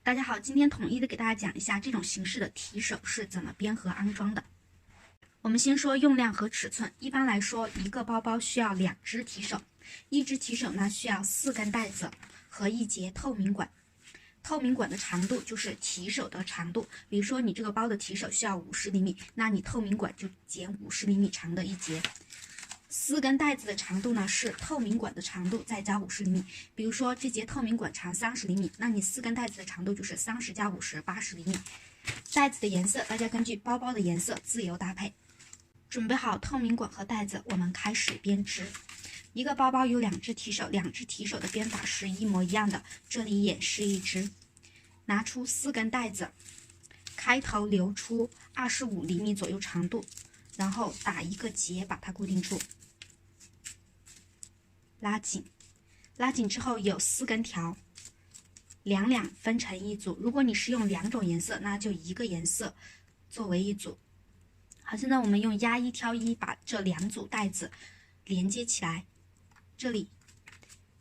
大家好，今天统一的给大家讲一下这种形式的提手是怎么编和安装的。我们先说用量和尺寸，一般来说，一个包包需要2只提手，一只提手呢需要4根带子和1节透明管。透明管的长度就是提手的长度，比如说你这个包的提手需要50厘米，那你透明管就剪50厘米长的1节。4根带子的长度呢是透明管的长度再加50厘米，比如说这节透明管长30厘米，那你4根带子的长度就是30加50 80厘米。带子的颜色大家根据包包的颜色自由搭配。准备好透明管和带子，我们开始编织。一个包包有2只提手，2只提手的编法是一模一样的，这里演示一只。拿出4根带子，开头留出25厘米左右长度，然后打一个结把它固定住，拉紧，拉紧之后有4根条，两两分成一组。如果你是用2种颜色，那就1个颜色作为一组。好，现在我们用压1挑1把这2组带子连接起来，这里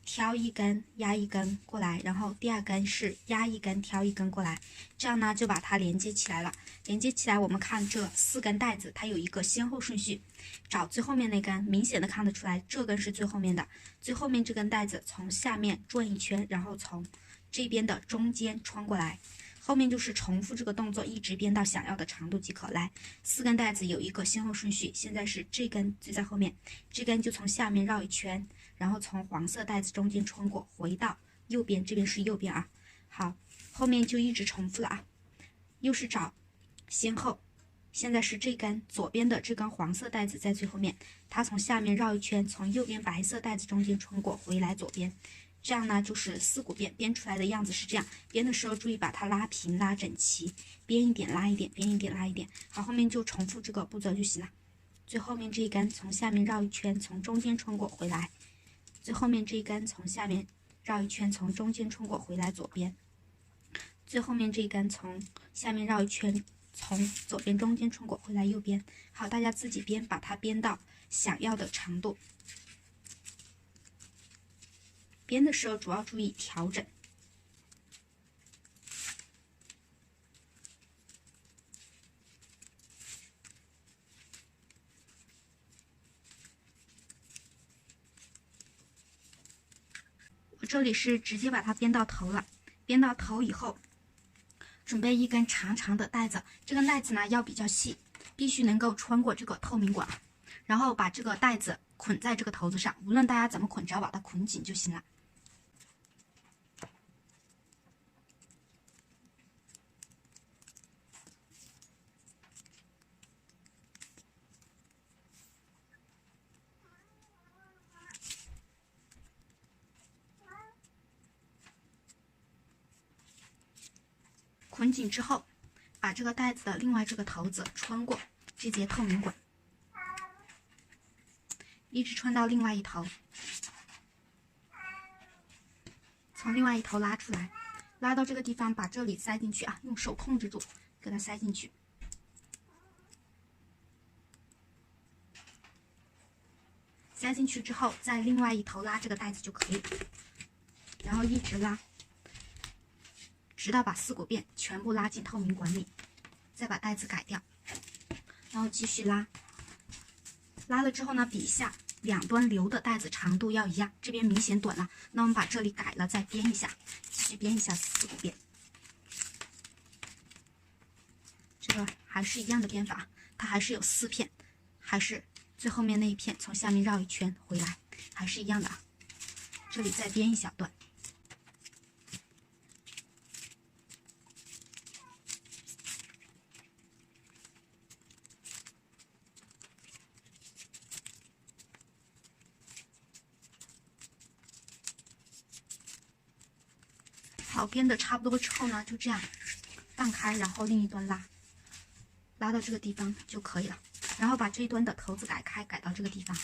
挑1根压1根过来，然后第2根是压1根挑1根过来，这样呢就把它连接起来了。连接起来，我们看这4根带子，它有一个先后顺序，找最后面那根，明显的看得出来，这根是最后面的，最后面这根带子从下面转一圈，然后从这边的中间穿过来。后面就是重复这个动作，一直编到想要的长度即可。来，4根带子有一个先后顺序，现在是这根最在后面，这根就从下面绕一圈，然后从黄色带子中间穿过，回到右边，这边是右边啊。好，后面就一直重复了啊，又是找先后。现在是这根左边的这根黄色带子在最后面，它从下面绕一圈，从右边白色带子中间穿过，回来左边。这样呢就是4股编，编出来的样子是这样。编的时候注意把它拉平拉整齐，编一点拉一点，编一点拉一点。好，后面就重复这个步骤就行了。最后面这一根从下面绕一圈，从中间穿过回来。最后面这一根从下面绕一圈，从中间穿过回来左边。最后面这一根从下面绕一圈，从左边中间穿过回来右边。好，大家自己编，把它编到想要的长度。编的时候主要注意调整。我这里是直接把它编到头了，编到头以后，准备一根长长的带子，这根带子呢要比较细，必须能够穿过这个透明管，然后把这个带子捆在这个头子上，无论大家怎么捆，只要把它捆紧就行了。捆紧之后，把这个带子的另外这个头子穿过这节透明管，一直穿到另外一头，从另外一头拉出来，拉到这个地方，把这里塞进去啊，用手控制住，给它塞进去。塞进去之后，在另外一头拉这个带子就可以，然后一直拉，直到把4股辫全部拉进透明管里，再把带子改掉，然后继续拉。拉了之后呢，比一下两端留的带子长度要一样，这边明显短了，那我们把这里改了，再编一下，继续编一下4股辫。这个还是一样的编法，它还是有4片，还是最后面那一片从下面绕一圈回来，还是一样的啊。这里再编一小段。好，编的差不多之后呢，就这样放开，然后另一端拉，拉到这个地方就可以了。然后把这一端的头子改开，改到这个地方。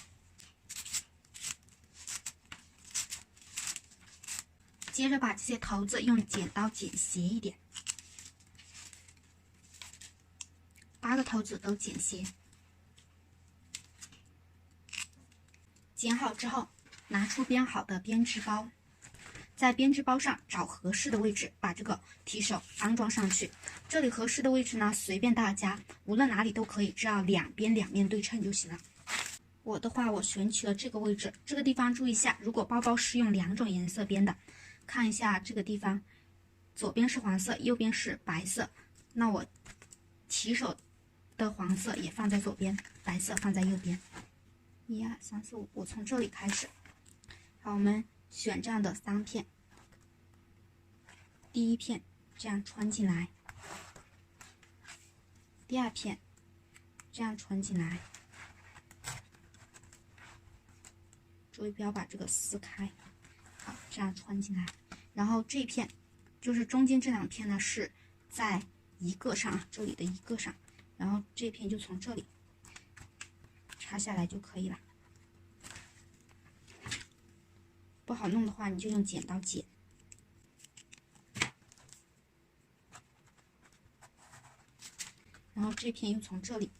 接着把这些头子用剪刀剪斜一点，8个头子都剪斜。剪好之后，拿出编好的编织包。在编织包上找合适的位置，把这个提手安装上去。这里合适的位置呢，随便大家，无论哪里都可以，只要两面对称就行了。我的话，我选取了这个位置，这个地方注意一下，如果包包是用2种颜色编的，看一下这个地方，左边是黄色，右边是白色，那我提手的黄色也放在左边，白色放在右边。1、2、3、4、5，我从这里开始。好，我们选这样的3片，第1片这样穿进来，第2片这样穿进来。注意不要把这个撕开，好，这样穿进来。然后这片就是中间这2片呢是在一个上啊，这里的一个上，然后这片就从这里插下来就可以了。不好弄的话，你就用剪刀剪。然后这片又从这里，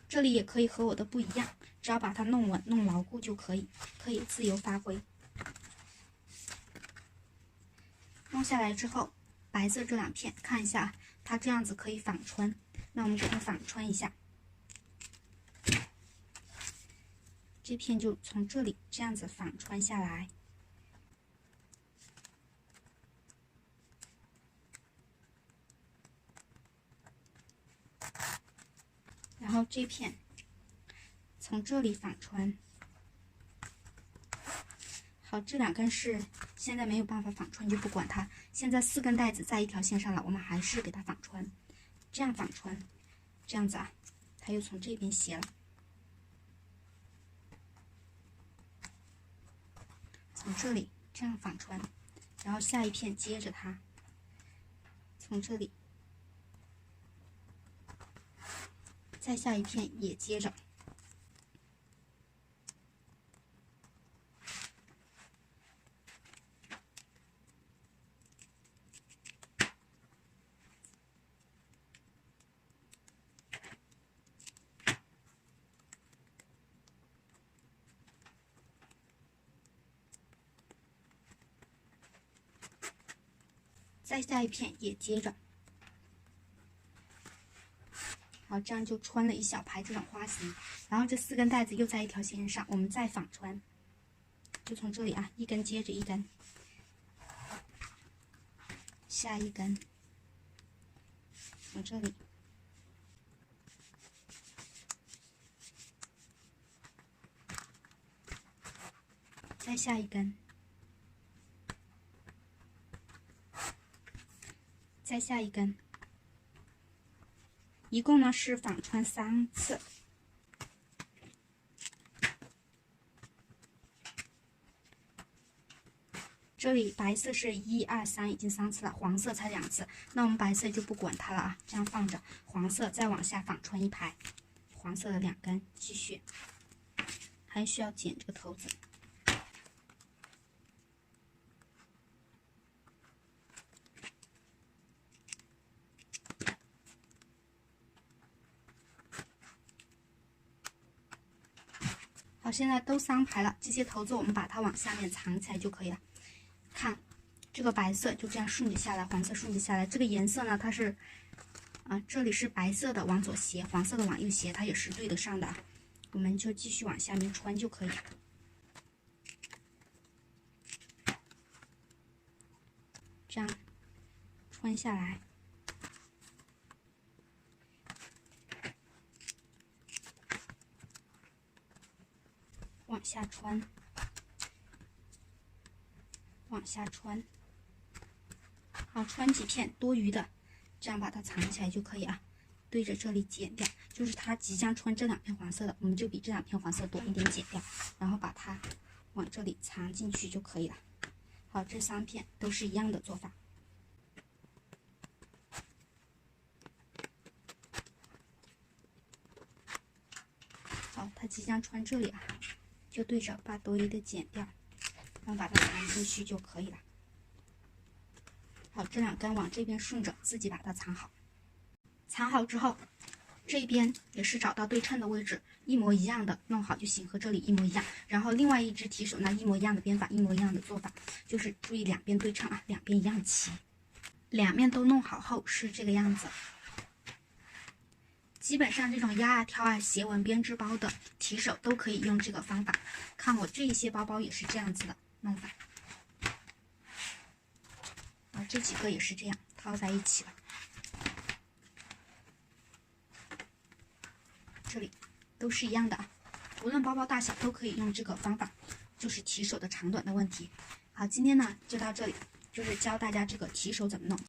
这里也可以和我的不一样，只要把它弄稳、弄牢固就可以，可以自由发挥。弄下来之后，白色这2片看一下，它这样子可以反穿，那我们给它反穿一下。这片就从这里这样子反穿下来。然后这片从这里反穿。好，这2根是现在没有办法反穿，就不管它。现在4根带子在一条线上了，我们还是给它反穿，这样反穿，这样子啊，它又从这边斜了，从这里这样反穿，然后下一片接着它，从这里。再下一片也接着，再下一片也接着。好，这样就穿了一小排这种花型，然后这4根带子又在一条线上，我们再反穿，就从这里啊，一根接着一根，下一根，从这里，再下一根，再下一根。一共呢是反穿3次，这里白色是1、2、3，已经3次了，黄色才2次，那我们白色就不管它了啊，这样放着，黄色再往下反穿1排，黄色的2根继续，还需要剪这个头子。好，现在都3排了，这些头子我们把它往下面藏起来就可以了。看，这个白色就这样顺着下来，黄色顺着下来。这个颜色呢，它是这里是白色的往左斜，黄色的往右斜，它也是对得上的。我们就继续往下面穿就可以了。这样穿下来。往下穿，往下穿，好，穿几片多余的，这样把它藏起来就可以啊。对着这里剪掉，就是它即将穿这2片黄色的，我们就比这2片黄色多一点剪掉，然后把它往这里藏进去就可以了。好，这3片都是一样的做法。好，它即将穿这里啊。就对着把多余的剪掉，然后把它藏进去就可以了。好，这2根往这边顺着，自己把它藏好。藏好之后，这边也是找到对称的位置，一模一样的弄好就行，和这里一模一样。然后另外一只提手呢，一模一样的编法，一模一样的做法，就是注意两边对称啊，两边一样齐。两面都弄好后是这个样子。基本上这种压啊、挑啊、斜纹编织包的提手都可以用这个方法。看我这一些包包也是这样子的弄法，啊，这几个也是这样套在一起了。这里都是一样的啊，无论包包大小都可以用这个方法，就是提手的长短的问题。好，今天呢就到这里，就是教大家这个提手怎么弄。